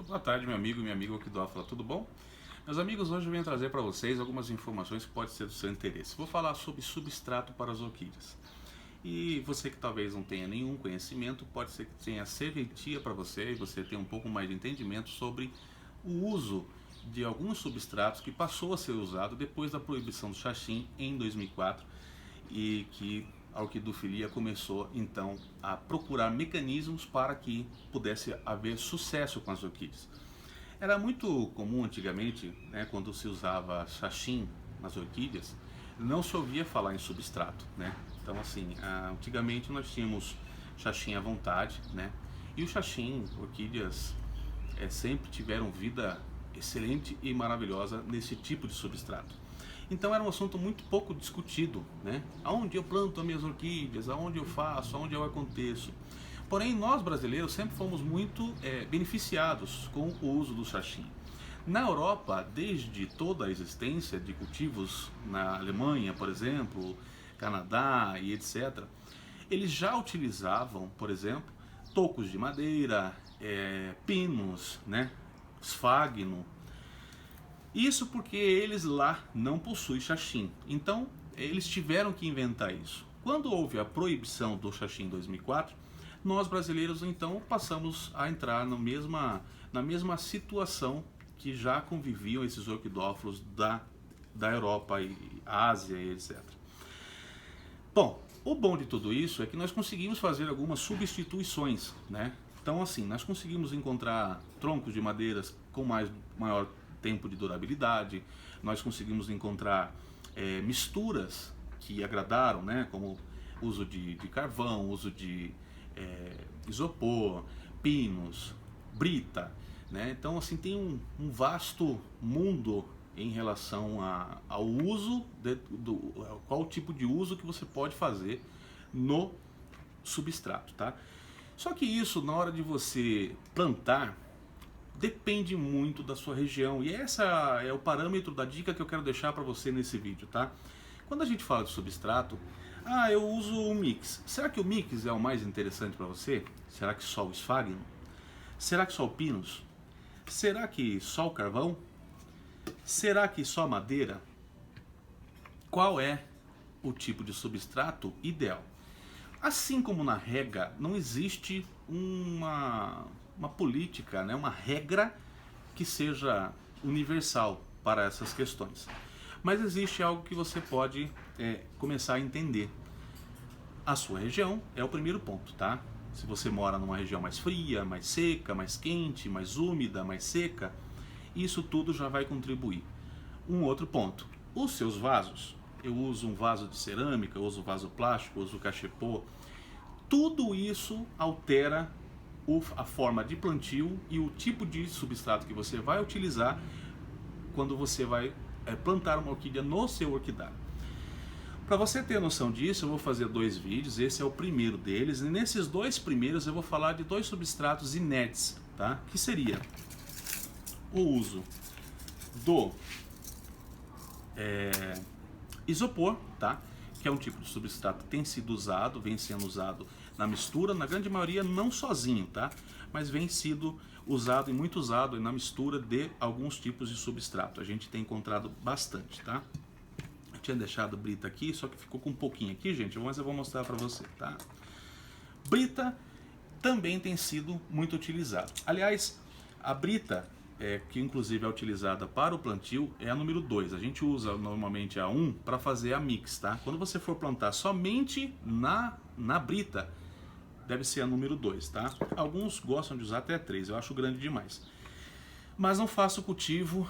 Muito boa tarde, meu amigo e minha amiga Okidófila, tudo bom? Meus amigos, hoje eu venho trazer para vocês algumas informações que podem ser do seu interesse. Vou falar sobre substrato para as orquídeas. E você que talvez não tenha nenhum conhecimento, pode ser que tenha serventia para você e você tenha um pouco mais de entendimento sobre o uso de alguns substratos que passou a ser usado depois da proibição do xaxim em 2004 e que a orquidofilia começou então a procurar mecanismos para que pudesse haver sucesso com as orquídeas. Era muito comum antigamente, né, quando se usava xaxim nas orquídeas, não se ouvia falar em substrato, né? Então assim, antigamente nós tínhamos xaxim à vontade, né? E o xaxim, orquídeas sempre tiveram vida excelente e maravilhosa nesse tipo de substrato. Então era um assunto muito pouco discutido, né? Aonde eu planto as minhas orquídeas, aonde eu faço, aonde eu aconteço. Porém, nós brasileiros sempre fomos muito beneficiados com o uso do xaxim. Na Europa, desde toda a existência de cultivos, na Alemanha, por exemplo, Canadá e etc., eles já utilizavam, por exemplo, tocos de madeira, pinos, né? Esfagno. Isso porque eles lá não possuem xaxim. Então, eles tiveram que inventar isso. Quando houve a proibição do xaxim em 2004, nós brasileiros então passamos a entrar na mesma situação que já conviviam esses orquidófilos da Europa e Ásia e etc. Bom, o bom de tudo isso é que nós conseguimos fazer algumas substituições, né? Então assim, nós conseguimos encontrar troncos de madeiras com maior tempo de durabilidade, nós conseguimos encontrar misturas que agradaram, né? Como uso de carvão, uso de isopor, pinos, brita, né? Então assim tem um vasto mundo em relação ao uso, qual tipo de uso que você pode fazer no substrato, tá? Só que isso, na hora de você plantar, depende muito da sua região, e essa é o parâmetro da dica que eu quero deixar para você nesse vídeo, tá? Quando a gente fala de substrato, eu uso o mix. Será que o mix é o mais interessante para você? Será que só o esfagno? Será que só o pinus? Será que só o carvão? Será que só madeira? Qual é o tipo de substrato ideal? Assim como na rega, não existe uma política, né, uma regra que seja universal para essas questões. Mas existe algo que você pode começar a entender. A sua região é o primeiro ponto, tá? Se você mora numa região mais fria, mais seca, mais quente, mais úmida, mais seca, isso tudo já vai contribuir. Um outro ponto, os seus vasos. Eu uso um vaso de cerâmica, eu uso vaso plástico, eu uso cachepô. Tudo isso altera a forma de plantio e o tipo de substrato que você vai utilizar quando você vai plantar uma orquídea no seu orquidário. Para você ter noção disso, eu vou fazer 2 vídeos, esse é o primeiro deles, e nesses 2 primeiros eu vou falar de 2 substratos inertes, tá? Que seria o uso do isopor, tá? Que é um tipo de substrato que tem sido usado, vem sendo usado na mistura, na grande maioria não sozinho, tá? Mas vem sido usado e muito usado na mistura de alguns tipos de substrato. A gente tem encontrado bastante, tá? Eu tinha deixado brita aqui, só que ficou com um pouquinho aqui, gente, mas eu vou mostrar para você, tá? Brita também tem sido muito utilizado. Aliás, a brita, que inclusive é utilizada para o plantio, é a número 2. A gente usa normalmente a 1 para fazer a mix, tá? Quando você for plantar somente na brita, deve ser a número 2, tá? Alguns gostam de usar até 3, eu acho grande demais. Mas não faça o cultivo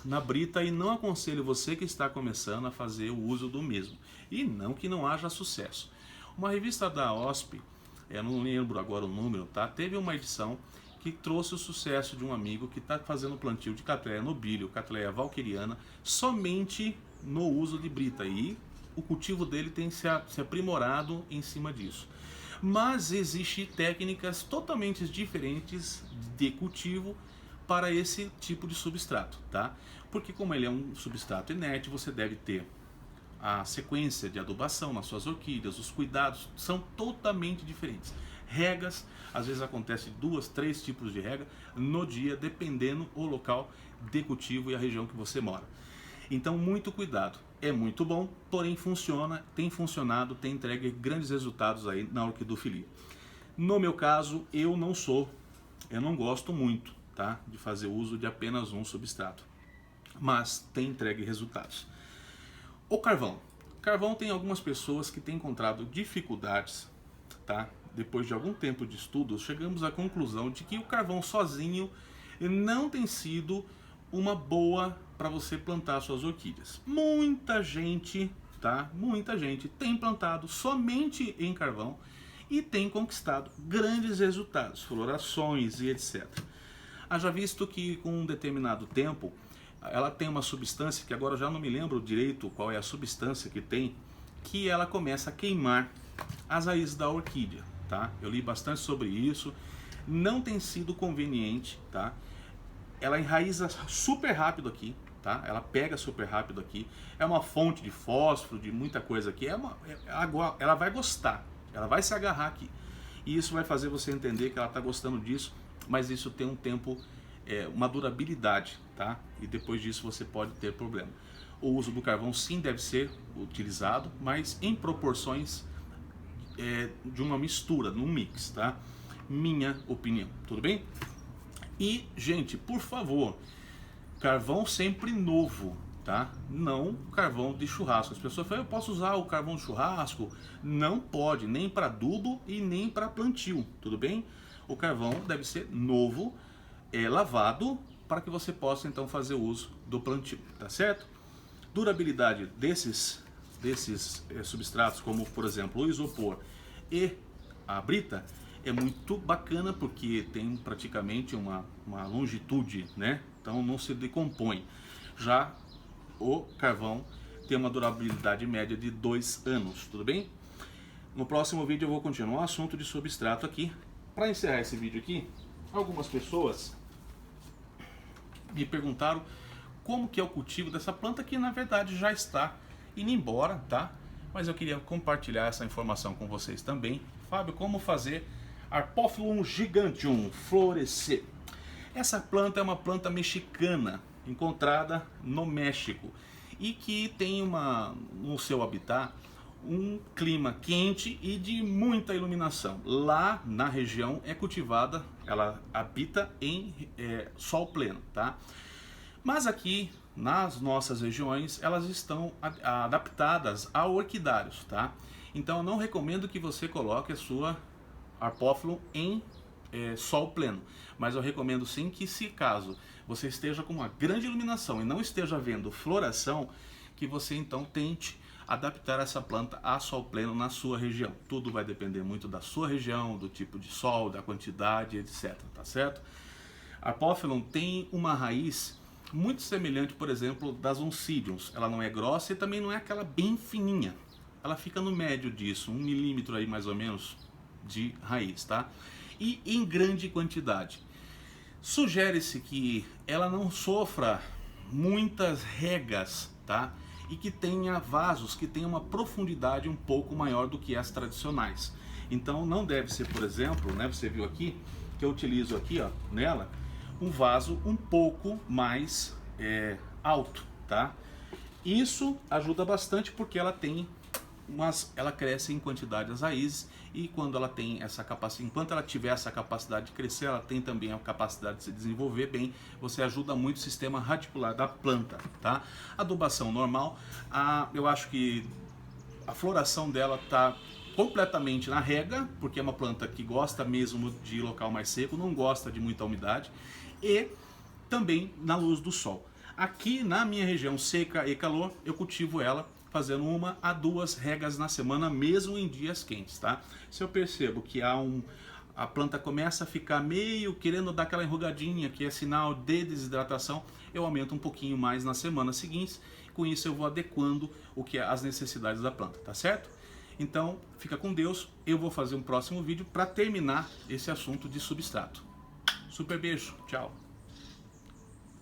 na brita e não aconselho você que está começando a fazer o uso do mesmo. E não que não haja sucesso. Uma revista da OSP, eu não lembro agora o número, tá? Teve uma edição que trouxe o sucesso de um amigo que está fazendo plantio de Cattleya nobilium, Cattleya valqueriana, somente no uso de brita. E o cultivo dele tem se aprimorado em cima disso. Mas existem técnicas totalmente diferentes de cultivo para esse tipo de substrato, tá? Porque como ele é um substrato inerte, você deve ter a sequência de adubação nas suas orquídeas, os cuidados são totalmente diferentes. regas, às vezes acontece 2, 3 tipos de rega no dia, dependendo o local de cultivo e a região que você mora. Então muito cuidado, é muito bom, porém funciona, tem funcionado, tem entregue grandes resultados aí na orquidofilia. No meu caso, eu não gosto muito, tá, de fazer uso de apenas um substrato, mas tem entregue resultados. O carvão. Carvão, tem algumas pessoas que têm encontrado dificuldades, tá? Depois de algum tempo de estudos, chegamos à conclusão de que o carvão sozinho não tem sido uma boa para você plantar suas orquídeas. Muita gente, tá? Muita gente tem plantado somente em carvão e tem conquistado grandes resultados, florações e etc. Haja visto que com um determinado tempo, ela tem uma substância, que agora eu já não me lembro direito qual é a substância que tem, que ela começa a queimar as raízes da orquídea, tá? Eu li bastante sobre isso, não tem sido conveniente, tá? Ela enraiza super rápido aqui, tá? Ela pega super rápido aqui, é uma fonte de fósforo, de muita coisa aqui, ela vai gostar, ela vai se agarrar aqui. E isso vai fazer você entender que ela está gostando disso, mas isso tem um tempo, uma durabilidade, tá? E depois disso você pode ter problema. O uso do carvão sim deve ser utilizado, mas em proporções de uma mistura, num mix, tá? Minha opinião, tudo bem? E, gente, por favor, carvão sempre novo, tá? Não carvão de churrasco. As pessoas falam, eu posso usar o carvão de churrasco? Não pode, nem para adubo e nem para plantio, tudo bem? O carvão deve ser novo, lavado, para que você possa então fazer uso do plantio, tá certo? Durabilidade desses substratos, como por exemplo o isopor e a brita, é muito bacana porque tem praticamente uma longitude, né? Então não se decompõe. Já o carvão tem uma durabilidade média de 2 anos, tudo bem? No próximo vídeo eu vou continuar o assunto de substrato aqui. Para encerrar esse vídeo aqui, algumas pessoas me perguntaram como que é o cultivo dessa planta, que na verdade já está indo embora, tá? Mas eu queria compartilhar essa informação com vocês também. Fábio, como fazer Arpófilum giganteum florescer? Essa planta é uma planta mexicana, encontrada no México, e que tem no seu habitat um clima quente e de muita iluminação. Lá na região é cultivada, ela habita em sol pleno, tá? Mas aqui nas nossas regiões elas estão adaptadas a orquidários, tá? Então eu não recomendo que você coloque a sua Arpófilum em sol pleno, mas eu recomendo sim que, se caso você esteja com uma grande iluminação e não esteja vendo floração, que você então tente adaptar essa planta a sol pleno na sua região. Tudo vai depender muito da sua região, do tipo de sol, da quantidade, etc, tá certo? Arpófilum tem uma raiz muito semelhante, por exemplo, das Oncidiums. Ela não é grossa e também não é aquela bem fininha. Ela fica no médio disso, 1 milímetro aí mais ou menos de raiz, tá? E em grande quantidade. Sugere-se que ela não sofra muitas regas, tá? E que tenha vasos que tenham uma profundidade um pouco maior do que as tradicionais. Então não deve ser, por exemplo, né, você viu aqui, que eu utilizo aqui, ó, nela, um vaso um pouco mais alto, tá? Isso ajuda bastante porque ela tem ela cresce em quantidade as raízes, e quando ela tem essa capacidade, enquanto ela tiver essa capacidade de crescer, ela tem também a capacidade de se desenvolver bem. Você ajuda muito o sistema radicular da planta, tá? Adubação normal, eu acho que a floração dela tá completamente na rega, porque é uma planta que gosta mesmo de local mais seco, não gosta de muita umidade, e também na luz do sol. Aqui na minha região seca e calor, eu cultivo ela fazendo 1 a 2 regas na semana, mesmo em dias quentes, tá? Se eu percebo que a planta começa a ficar meio querendo dar aquela enrugadinha, que é sinal de desidratação, eu aumento um pouquinho mais nas semanas seguintes. Com isso eu vou adequando as necessidades da planta, tá certo? Então, fica com Deus. Eu vou fazer um próximo vídeo para terminar esse assunto de substrato. Super beijo, tchau!